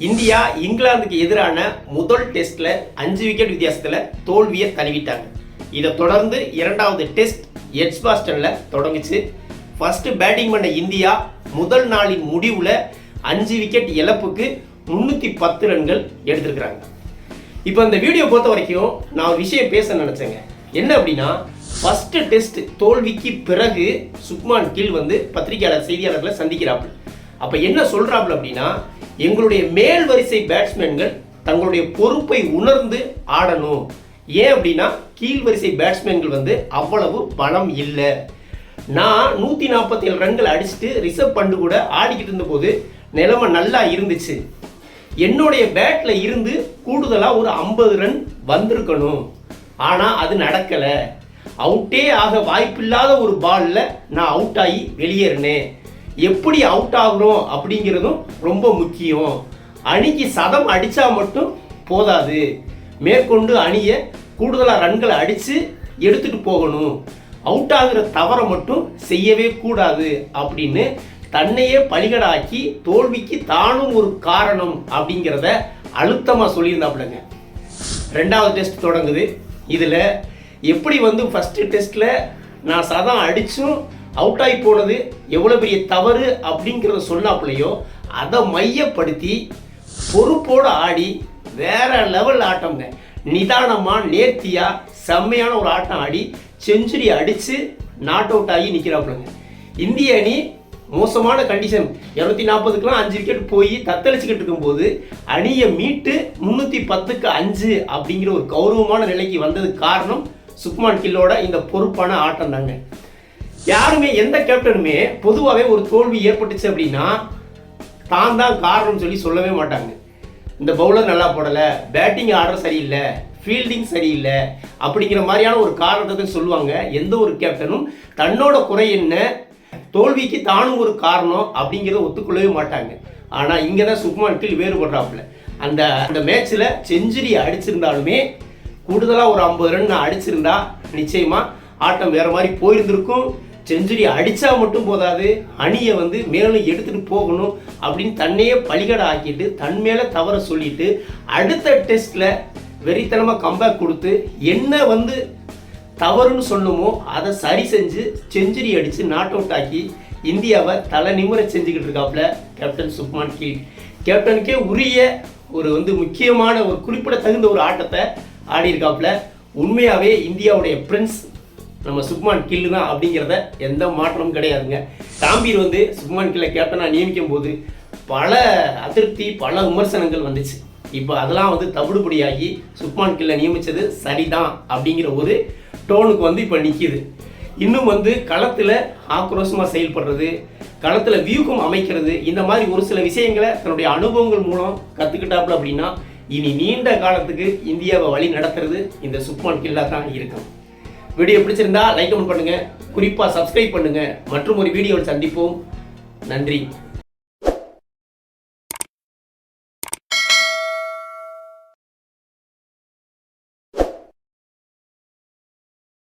India இங்கிலாந்துக்கு எதிரான முதல் டெஸ்ட்ல 5 விக்கெட் வித்தியாசத்துல தோல்வியை தழுவிட்டாங்க. இதை தொடர்ந்து இரண்டாவது டெஸ்ட் எட்ஜ்பாஸ்டன்ல தொடங்குச்சு. ஃபர்ஸ்ட் பேட்டிங் பண்ண இந்தியா முதல் நாளின் முடிவுல 5 விக்கெட் இழப்புக்கு 310 ரன்கள் எடுத்திருக்கிறாங்க. இப்போ இந்த வீடியோ பொறுத்த வரைக்கும் நான் ஒரு விஷயம் பேச நினைச்சேங்க. என்ன அப்படின்னா, ஃபர்ஸ்ட் டெஸ்ட் தோல்விக்கு பிறகு சுப்மான் கில் பத்திரிகையாளர் செய்தியாளர்களை சந்திக்கிறாப்புல. அப்ப என்ன சொல்றாப்புல அப்படின்னா, எங்களுடைய மேல் வரிசை பேட்ஸ்மேன்கள் தங்களுடைய பொறுப்பை உணர்ந்து ஆடணும். ஏன் அப்படின்னா, கீழ் வரிசை பேட்ஸ்மேன்கள் அவ்வளவு பலம் இல்லை. நான் 147 ரன்கள் அடிச்சுட்டு ரிசர்வ் பண்டு கூட ஆடிக்கிட்டு இருந்த போது நிலைமை நல்லா இருந்துச்சு. என்னுடைய பேட்ல இருந்து கூடுதலா ஒரு 50 ரன் வந்திருக்கணும். ஆனா அது நடக்கல. அவுட்டே ஆக வாய்ப்பில்லாத ஒரு பால்ல நான் அவுட் ஆகி வெளியேறினேன். எப்படி அவுட் ஆகுறோம் அப்படிங்கிறதும் ரொம்ப முக்கியம். அணிக்கு சதம் அடிச்சா மட்டும் போதாது, மேற்கொண்டு அணியை கூடுதலா ரன்களை அடிச்சு எடுத்துட்டு போகணும். அவுட் ஆகுற தவறை மட்டும் செய்யவே கூடாது அப்படின்னு தன்னையே பலிகடாக்கி தோல்விக்கு தானும் ஒரு காரணம் அப்படிங்கிறத அழுத்தமா சொல்லியிருந்தாப்புலங்க. ரெண்டாவது டெஸ்ட் தொடங்குது. இதுல எப்படி ஃபர்ஸ்ட் டெஸ்ட்ல நான் சதம் அடிச்சும் அவுட் ஆகி போனது எவ்வளோ பெரிய தவறு அப்படிங்கிறத சொன்னாப்புலையோ, அதை மையப்படுத்தி பொறுப்போடு ஆடி வேற லெவல் ஆட்டம்ங்க. நிதானமாக நேர்த்தியாக செம்மையான ஒரு ஆட்டம் ஆடி செஞ்சுரி அடித்து நாட் அவுட் ஆகி நிற்கிறாப்புலங்க. இந்திய அணி மோசமான கண்டிஷன் 240க்குலாம் 5 விக்கெட் போய் தத்தளிச்சுக்கிட்டு இருக்கும்போது அணியை மீட்டு 310க்கு 5 அப்படிங்கிற ஒரு கௌரவமான நிலைக்கு வந்ததுக்கு காரணம் சுப்மான் கில்லோட இந்த பொறுப்பான ஆட்டம் தாங்க. யாருமே எந்த கேப்டனுமே பொதுவாகவே ஒரு தோல்வி ஏற்பட்டுச்சு அப்படின்னா தான் காரணம் சொல்லவே மாட்டாங்க. இந்த பவுலர் நல்லா போடலை, பேட்டிங் ஆர்டர் சரியில்லை, ஃபீல்டிங் சரியில்லை அப்படிங்கிற மாதிரியான ஒரு காரணத்தை சொல்லுவாங்க. எந்த ஒரு கேப்டனும் தன்னோட குறை என்ன, தோல்விக்கு தானும் ஒரு காரணம் அப்படிங்கிறத ஒத்துக்கொள்ளவே மாட்டாங்க. ஆனால் இங்கே தான் சுப்மான் கில் வேறுபடுறாப்புல. அந்த மேட்ச்சில் செஞ்சுரி அடிச்சிருந்தாலுமே கூடுதலாக ஒரு 50 ரன் நான் அடிச்சிருந்தா நிச்சயமா ஆட்டம் வேற மாதிரி போயிருந்திருக்கும். செஞ்சுரி அடிச்சா மட்டும் போதாது, அணியை மேலும் எடுத்துட்டு போகணும் அப்படின்னு தன்னையே பலிகடை ஆக்கிட்டு தன் மேல தவற சொல்லிட்டு அடுத்த டெஸ்ட்ல வெறித்தனமா கம்பேக் கொடுத்து என்ன தவறுன்னு சொன்னமோ அதை சரி செஞ்சு செஞ்சுரி அடிச்சு நாட் அவுட் ஆக்கி இந்தியாவை தலை நிமிர செஞ்சுக்கிட்டு இருக்காப்புல கேப்டன் சுப்மான் கில். கேப்டனுக்கே உரிய ஒரு முக்கியமான ஒரு குறிப்பிடத்தகுந்த ஒரு ஆட்டத்தை ஆடி இருக்காப்புல. உண்மையாவே இந்தியாவுடைய பிரின்ஸ் நம்ம சுப்மான் கில் தான் அப்படிங்கிறத எந்த மாற்றமும் கிடையாதுங்க. தாம்பீர் சுப்மான் கில்லை கேப்டனாக நியமிக்கும் போது பல அதிருப்தி, பல விமர்சனங்கள் வந்துச்சு. இப்போ அதெல்லாம் தவிடுபடியாகி சுப்மான் கில்லை நியமித்தது சரிதான் அப்படிங்கிற ஒரு டோனுக்கு இப்போ நிற்கிது. இன்னும் களத்தில் ஆக்ரோஷமாக செயல்படுறது, களத்தில் வியூகம் அமைக்கிறது, இந்த மாதிரி ஒரு சில விஷயங்களை தன்னுடைய அனுபவங்கள் மூலம் கற்றுக்கிட்டாப்புல அப்படின்னா இனி நீண்ட காலத்துக்கு இந்தியாவை வழி நடத்துறது இந்த சுப்மான் கில்லா தான் இருக்கும். வீடியோ பிடிச்சிருந்தா லைக் கமெண்ட் பண்ணுங்க, குறிப்பாக சப்ஸ்கிரைப் பண்ணுங்க. மற்றும் ஒரு வீடியோவில் சந்திப்போம். நன்றி.